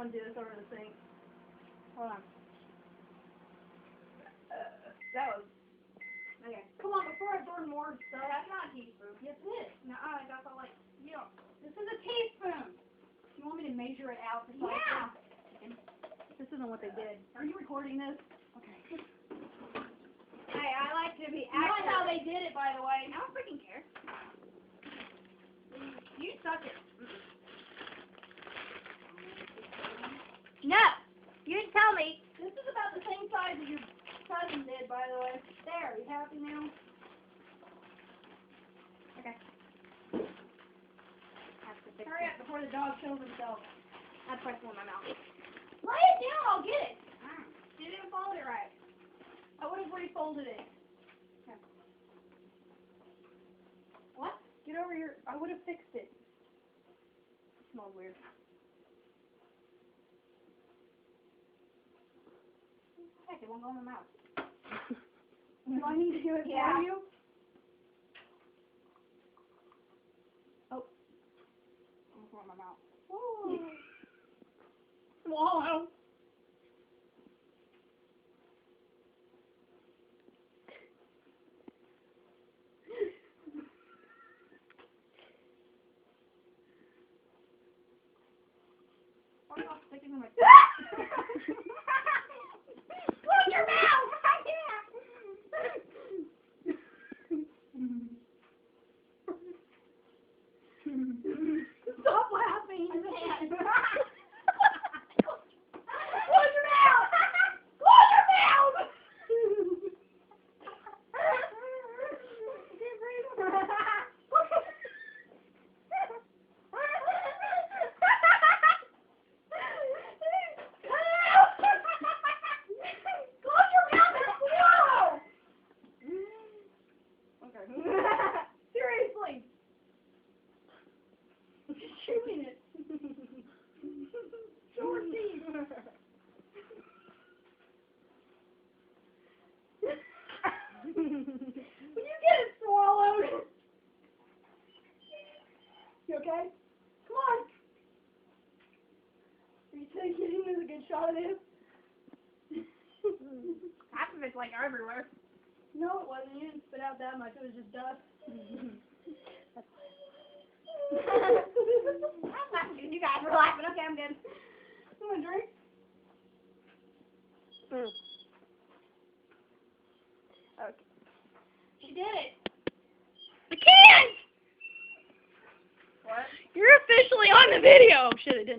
want to do this over the sink. Hold on. That was... Okay. Come on, before I burn more stuff. That's not a teaspoon. Yes, it is. No, I got the, like, you know, this is a teaspoon. You want me to measure it out? Yeah. This isn't what they did. Are you recording this? Okay. Hey, I like to be accurate. You know how they did it, by the way. I don't freaking care. You suck it. No, you didn't tell me. This is about the same size as your cousin did, by the way. There, you happy now? Okay. Hurry up before the dog kills himself. I pressed one in my mouth. Lay it down, I'll get it. You didn't fold it right. I would have refolded it. Okay. What? Get over here. I would have fixed it. It smells weird. Heck, it won't go in my mouth. Do I need to do it for you? Oh. I'm going to pour it in my mouth. Ooh. Swallow. Why are you all sticking in my Close your mouth! I can't! Stop laughing! I can't. Close your mouth! Close your mouth! I can't breathe. Seriously. Just chewing it. Short teeth. Will you get it swallowed? You okay? Come on. Are you getting this a good shot of this? Half of it's like everywhere. No, it wasn't. You didn't spit out that much. It was just dust. You guys were laughing. Okay, I'm good. You want a drink? Okay. She did it. I can't! What? You're officially on the video! Shit, it didn't.